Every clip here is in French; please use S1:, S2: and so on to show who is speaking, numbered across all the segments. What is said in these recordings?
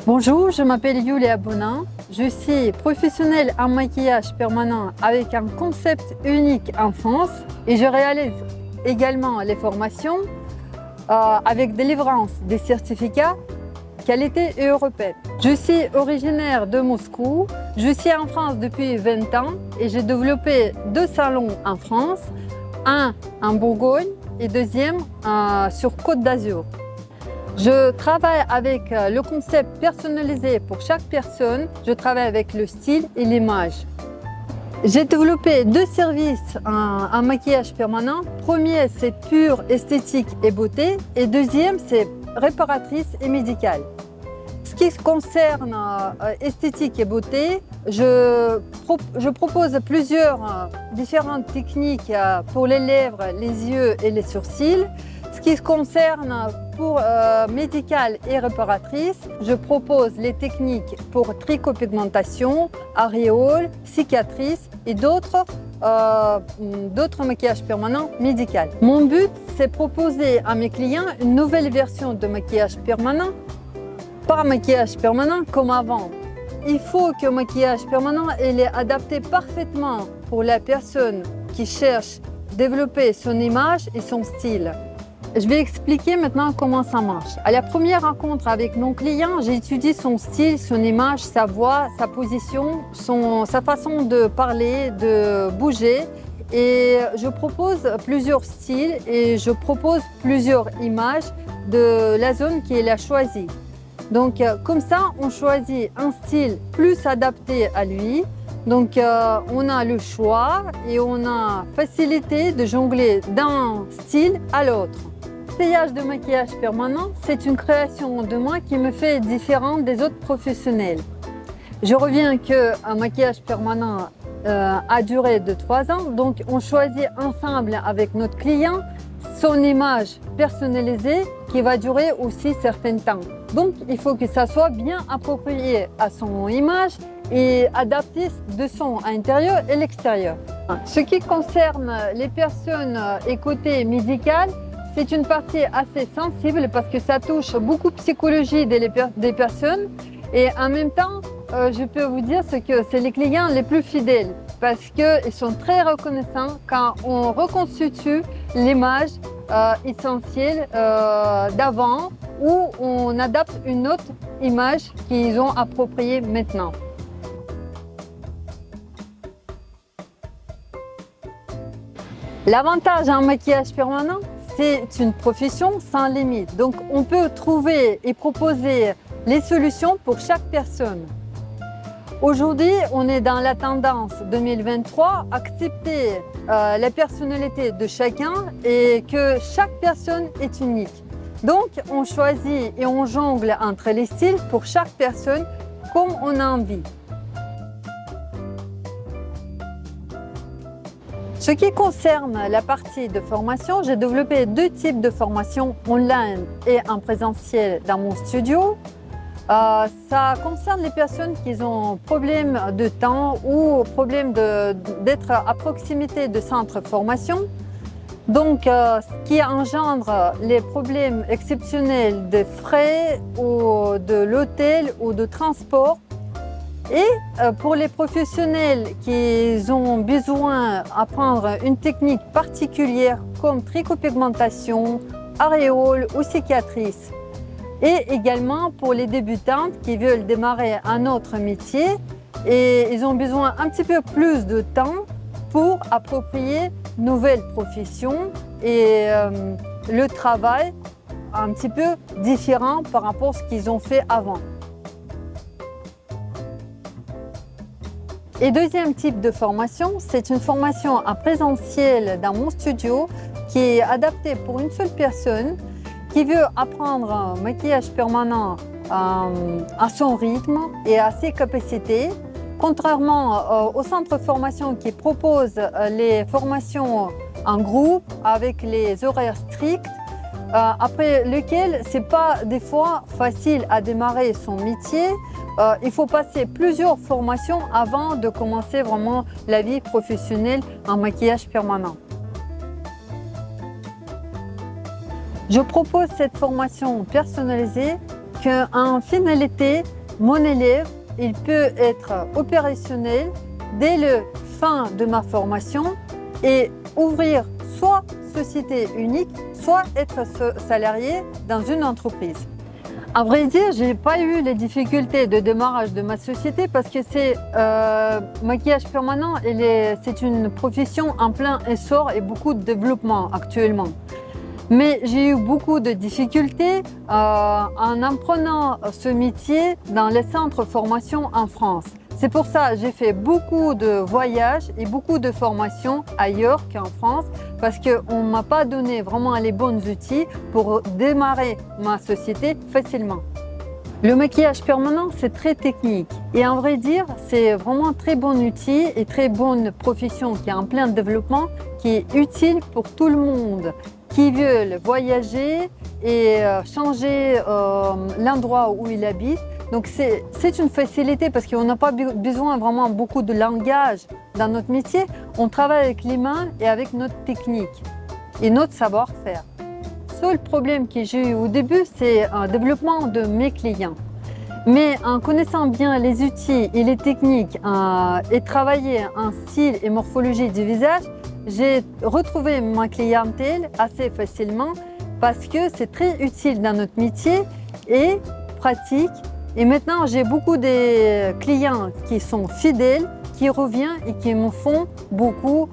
S1: Bonjour, je m'appelle Yulia Bonin. Je suis professionnelle en maquillage permanent avec un concept unique en France et je réalise également les formations avec délivrance des certificats qualité européenne. Je suis originaire de Moscou. Je suis en France depuis 20 ans et j'ai développé 2 salons en France, un en Bourgogne et deuxième sur Côte d'Azur. Je travaille avec le concept personnalisé pour chaque personne. Je travaille avec le style et l'image. J'ai développé 2 services en maquillage permanent. Premier, c'est pure esthétique et beauté. Et deuxième, c'est réparatrice et médicale. Ce qui concerne esthétique et beauté, je propose plusieurs différentes techniques pour les lèvres, les yeux et les sourcils. Ce qui concerne pour médicale et réparatrice, je propose les techniques pour trichopigmentation, aréoles, cicatrices et d'autres maquillages permanents médicaux. Mon but, c'est proposer à mes clients une nouvelle version de maquillage permanent. Pas maquillage permanent comme avant. Il faut que le maquillage permanent il est adapté parfaitement pour la personne qui cherche à développer son image et son style. Je vais expliquer maintenant comment ça marche. À la première rencontre avec mon client, j'étudie son style, son image, sa voix, sa position, sa façon de parler, de bouger. Et je propose plusieurs styles et je propose plusieurs images de la zone qu'il a choisie. Donc comme ça, on choisit un style plus adapté à lui. Donc on a le choix et on a facilité de jongler d'un style à l'autre. L'essayage de maquillage permanent, c'est une création de moi qui me fait différente des autres professionnels. Je reviens qu'un maquillage permanent a duré de 3 ans, donc on choisit ensemble avec notre client son image personnalisée qui va durer aussi certain temps. Donc il faut que ça soit bien approprié à son image et adapté de son intérieur et l'extérieur. Ce qui concerne les personnes et côté médical, c'est une partie assez sensible parce que ça touche beaucoup de psychologie des personnes et en même temps, je peux vous dire que c'est les clients les plus fidèles parce qu'ils sont très reconnaissants quand on reconstitue l'image essentielle d'avant ou on adapte une autre image qu'ils ont appropriée maintenant. L'avantage en maquillage permanent, c'est une profession sans limite. Donc, on peut trouver et proposer les solutions pour chaque personne. Aujourd'hui, on est dans la tendance 2023, accepter la personnalité de chacun et que chaque personne est unique. Donc, on choisit et on jongle entre les styles pour chaque personne comme on a envie. Ce qui concerne la partie de formation, j'ai développé 2 types de formations online et en présentiel dans mon studio. Ça concerne les personnes qui ont problème de temps ou problème d'être à proximité de centres de formation. Donc, ce qui engendre les problèmes exceptionnels de frais ou de l'hôtel ou de transport. Et pour les professionnels qui ont besoin d'apprendre une technique particulière comme trichopigmentation, aréoles ou cicatrices. Et également pour les débutantes qui veulent démarrer un autre métier et ils ont besoin un petit peu plus de temps pour approprier une nouvelle profession et le travail un petit peu différent par rapport à ce qu'ils ont fait avant. Et deuxième type de formation, c'est une formation en présentiel dans mon studio qui est adaptée pour une seule personne qui veut apprendre un maquillage permanent à son rythme et à ses capacités. Contrairement au centre de formation qui propose les formations en groupe avec les horaires stricts, après lequel c'est pas des fois facile à démarrer son métier. Il faut passer plusieurs formations avant de commencer vraiment la vie professionnelle en maquillage permanent. Je propose cette formation personnalisée qu'en finalité, mon élève, il peut être opérationnel dès la fin de ma formation et ouvrir soit société unique, soit être salarié dans une entreprise. À vrai dire, je n'ai pas eu les difficultés de démarrage de ma société parce que c'est maquillage permanent, c'est une profession en plein essor et beaucoup de développement actuellement. Mais j'ai eu beaucoup de difficultés en apprenant ce métier dans les centres de formation en France. C'est pour ça que j'ai fait beaucoup de voyages et beaucoup de formations ailleurs qu'en France parce qu'on ne m'a pas donné vraiment les bons outils pour démarrer ma société facilement. Le maquillage permanent, c'est très technique et en vrai dire, c'est vraiment un très bon outil et très bonne profession qui est en plein développement, qui est utile pour tout le monde qui veulent voyager et changer l'endroit où il habite. Donc c'est une facilité parce qu'on n'a pas besoin vraiment beaucoup de langage dans notre métier. On travaille avec les mains et avec notre technique et notre savoir-faire. Le seul problème que j'ai eu au début, c'est un développement de mes clients. Mais en connaissant bien les outils et les techniques et travailler un style et morphologie du visage, j'ai retrouvé ma clientèle assez facilement parce que c'est très utile dans notre métier et pratique. Et maintenant, j'ai beaucoup de clients qui sont fidèles, qui reviennent et qui me font beaucoup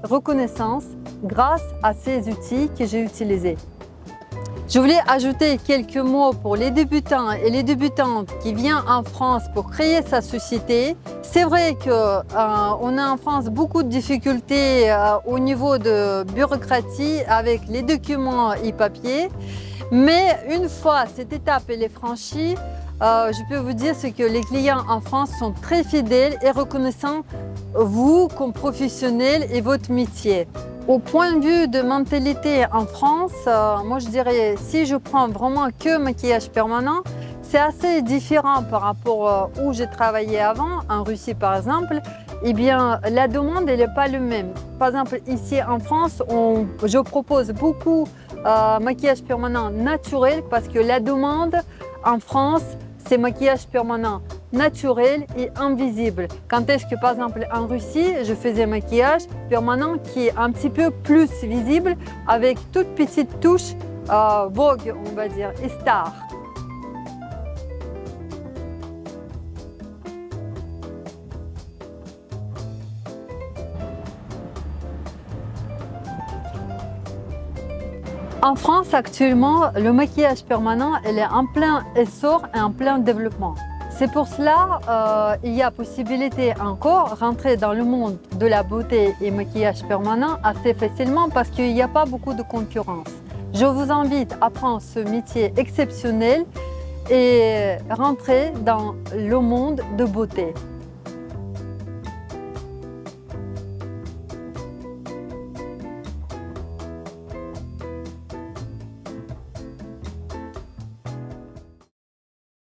S1: reconnaissance grâce à ces outils que j'ai utilisés. Je voulais ajouter quelques mots pour les débutants et les débutantes qui viennent en France pour créer sa société. C'est vrai qu'on a en France beaucoup de difficultés au niveau de bureaucratie avec les documents et papiers. Mais une fois cette étape elle est franchie, je peux vous dire que les clients en France sont très fidèles et reconnaissants vous comme professionnel et votre métier. Au point de vue de mentalité en France, moi je dirais si je prends vraiment que maquillage permanent, c'est assez différent par rapport où j'ai travaillé avant, en Russie par exemple. Eh bien, la demande elle n'est pas la même. Par exemple, ici en France, je propose beaucoup maquillage permanent naturel parce que la demande en France, c'est maquillage permanent naturel et invisible. Quand est-ce que par exemple en Russie, je faisais maquillage permanent qui est un petit peu plus visible avec toute petite touche Vogue, on va dire, et star. En France, actuellement, le maquillage permanent elle est en plein essor et en plein développement. C'est pour cela il y a possibilité encore rentrer dans le monde de la beauté et maquillage permanent assez facilement parce qu'il n'y a pas beaucoup de concurrence. Je vous invite à prendre ce métier exceptionnel et rentrer dans le monde de beauté.